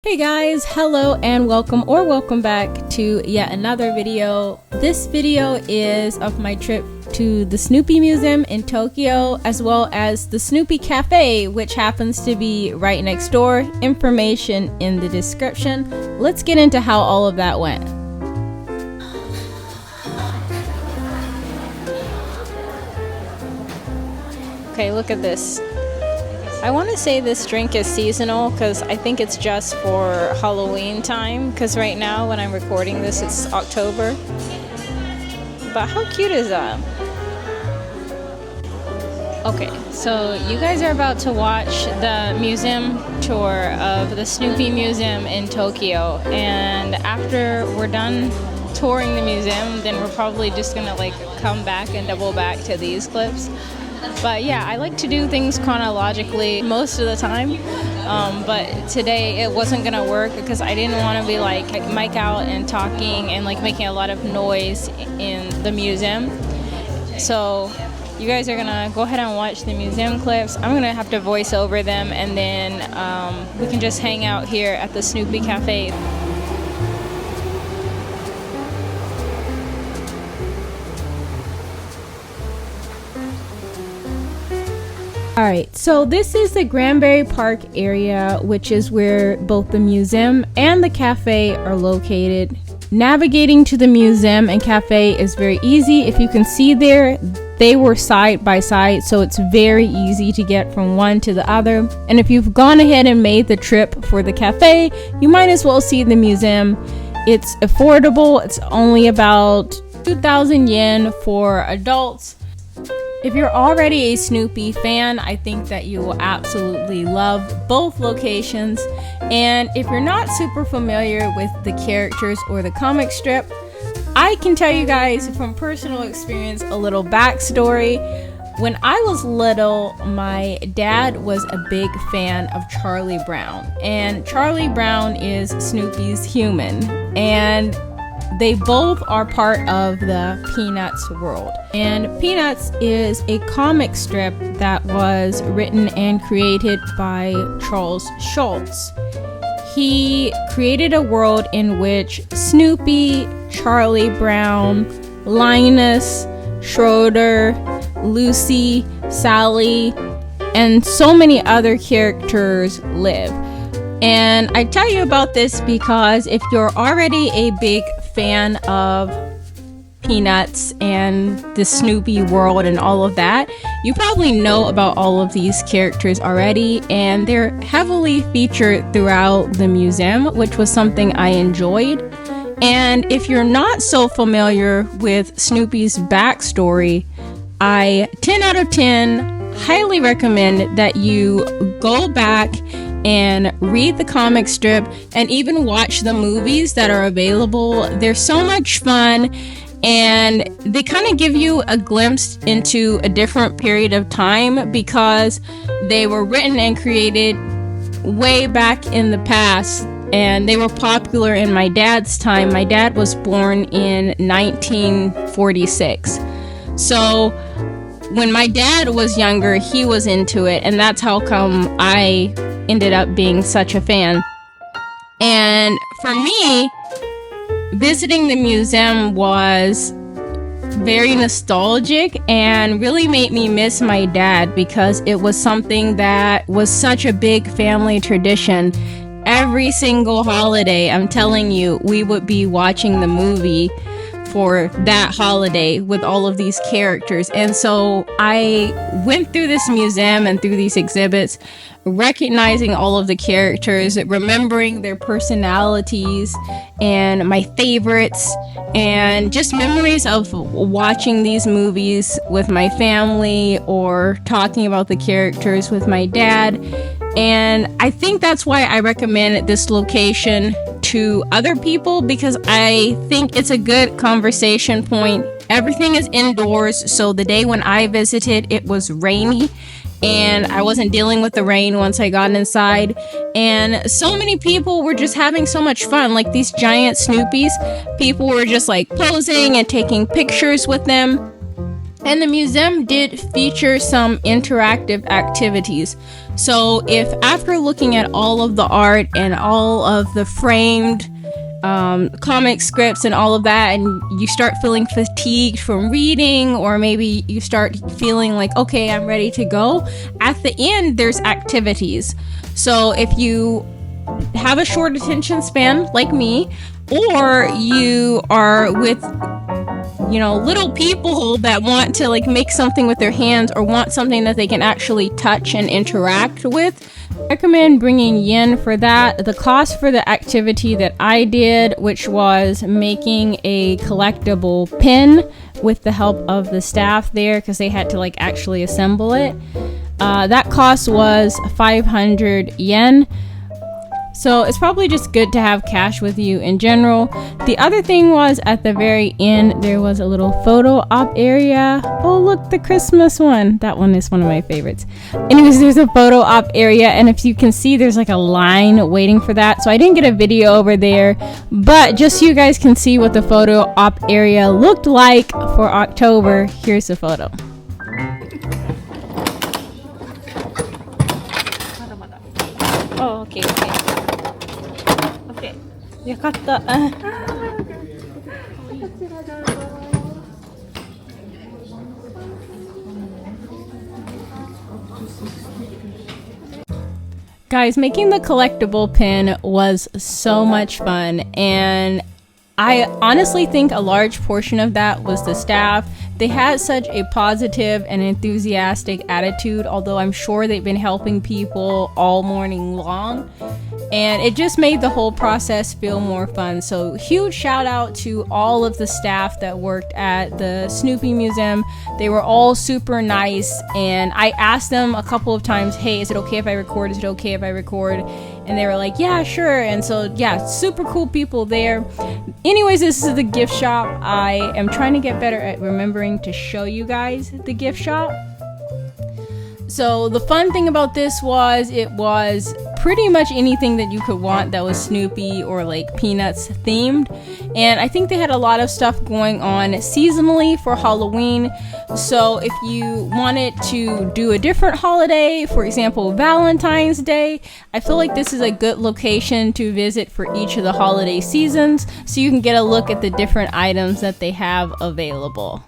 Hey guys, hello and welcome back to yet another video. This video is of my trip to the Snoopy Museum in Tokyo, as well as the Snoopy Cafe, which happens to be right next door. Information in the description. Let's get into how all of that went. Okay, look at this. I want to say this drink is seasonal because I think it's just for Halloween time, because right now when I'm recording this it's October. But how cute is that? Okay, so you guys are about to watch the museum tour of the Snoopy Museum in Tokyo, and after we're done touring the museum, then we're probably just gonna like come back and double back to these clips. But yeah, I like to do things chronologically most of the time, but today it wasn't gonna work because I didn't want to be like mic out and talking and like making a lot of noise in the museum. So you guys are gonna go ahead and watch the museum clips. I'm gonna have to voice over them, and then we can just hang out here at the Snoopy Cafe. Alright, so this is the Granbury Park area, which is where both the museum and the cafe are located. Navigating to the museum and cafe is very easy. If you can see there, they were side by side, so it's very easy to get from one to the other. And if you've gone ahead and made the trip for the cafe, you might as well see the museum. It's affordable. It's only about 2,000 yen for adults. If you're already a Snoopy fan, I think that you will absolutely love both locations. And if you're not super familiar with the characters or the comic strip, I can tell you guys from personal experience a little backstory. When I was little, my dad was a big fan of Charlie Brown. And Charlie Brown is Snoopy's human. And they both are part of the Peanuts world. And Peanuts is a comic strip that was written and created by Charles Schulz. He created a world in which Snoopy, Charlie Brown, Linus, Schroeder, Lucy, Sally, and so many other characters live. And I tell you about this because if you're already a big fan of Peanuts and the Snoopy world and all of that, you probably know about all of these characters already, and they're heavily featured throughout the museum, which was something I enjoyed. And if you're not so familiar with Snoopy's backstory, I 10 out of 10 highly recommend that you go back and read the comic strip and even watch the movies that are available. They're so much fun, and they kind of give you a glimpse into a different period of time because they were written and created way back in the past, and they were popular in my dad's time. My dad was born in 1946, so when my dad was younger, he was into it, and that's how come I ended up being such a fan. And for me, visiting the museum was very nostalgic and really made me miss my dad because it was something that was such a big family tradition. Every single holiday, I'm telling you, we would be watching the movie for that holiday with all of these characters. And so I went through this museum and through these exhibits, recognizing all of the characters, remembering their personalities and my favorites, and just memories of watching these movies with my family or talking about the characters with my dad. And I think that's why I recommend this location to other people, because I think it's a good conversation point. Everything is indoors, so the day when I visited, it was rainy, and I wasn't dealing with the rain once I got inside. And so many people were just having so much fun, like these giant Snoopies. People were just like posing and taking pictures with them. And the museum did feature some interactive activities. So if after looking at all of the art and all of the framed comic scripts and all of that, and you start feeling fatigued from reading, or maybe you start feeling like, okay, I'm ready to go, at the end there's activities. So if you have a short attention span like me, or you are with little people that want to like make something with their hands, or want something that they can actually touch and interact with, I recommend bringing yen for that. The cost for the activity that I did, which was making a collectible pin with the help of the staff there, because they had to like actually assemble it, that cost was 500 yen. So it's probably just good to have cash with you in general. The other thing was, at the very end, there was a little photo op area. Oh, look, the Christmas one. That one is one of my favorites. Anyways, there's a photo op area, and if you can see, there's like a line waiting for that. So I didn't get a video over there, but just so you guys can see what the photo op area looked like for October, here's the photo. Oh, okay. よかった。Guys, making the collectible pin was so much fun, and I honestly think a large portion of that was the staff. They had such a positive and enthusiastic attitude, although I'm sure they've been helping people all morning long. And it just made the whole process feel more fun. So huge shout out to all of the staff that worked at the Snoopy Museum. They were all super nice, and I asked them a couple of times, hey, is it okay if I record? Is it okay if I record? And they were like, yeah, sure. And so yeah, super cool people there. Anyways, this is the gift shop. I am trying to get better at remembering to show you guys the gift shop. So the fun thing about this was, it was pretty much anything that you could want that was Snoopy or like Peanuts themed. And I think they had a lot of stuff going on seasonally for Halloween. So if you wanted to do a different holiday, for example, Valentine's Day, I feel like this is a good location to visit for each of the holiday seasons, so you can get a look at the different items that they have available.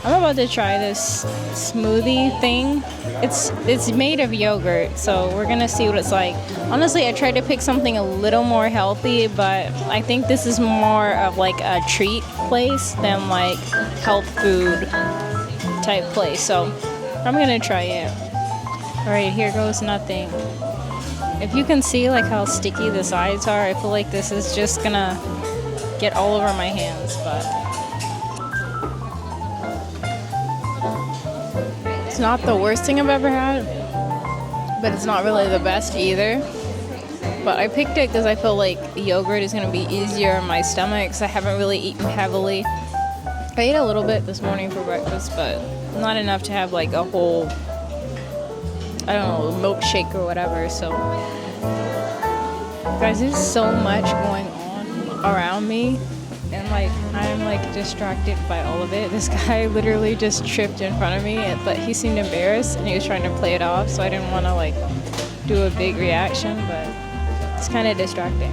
I'm about to try this smoothie thing. It's made of yogurt, so we're gonna see what it's like. Honestly, I tried to pick something a little more healthy, but I think this is more of like a treat place than like health food type place. So I'm gonna try it. Alright, here goes nothing. If you can see like how sticky the sides are, I feel like this is just gonna get all over my hands, but it's not the worst thing I've ever had, but it's not really the best either. But I picked it because I feel like yogurt is going to be easier on my stomach, because I haven't really eaten heavily. I ate a little bit this morning for breakfast, but not enough to have like a whole, I don't know, milkshake or whatever. So guys, there's so much going on around me, and like I'm like distracted by all of it. This guy literally just tripped in front of me, but he seemed embarrassed and he was trying to play it off, so I didn't want to like do a big reaction, but it's kind of distracting.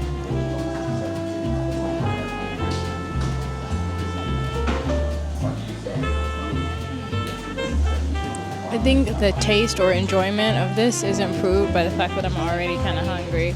I think the taste or enjoyment of this is improved by the fact that I'm already kind of hungry.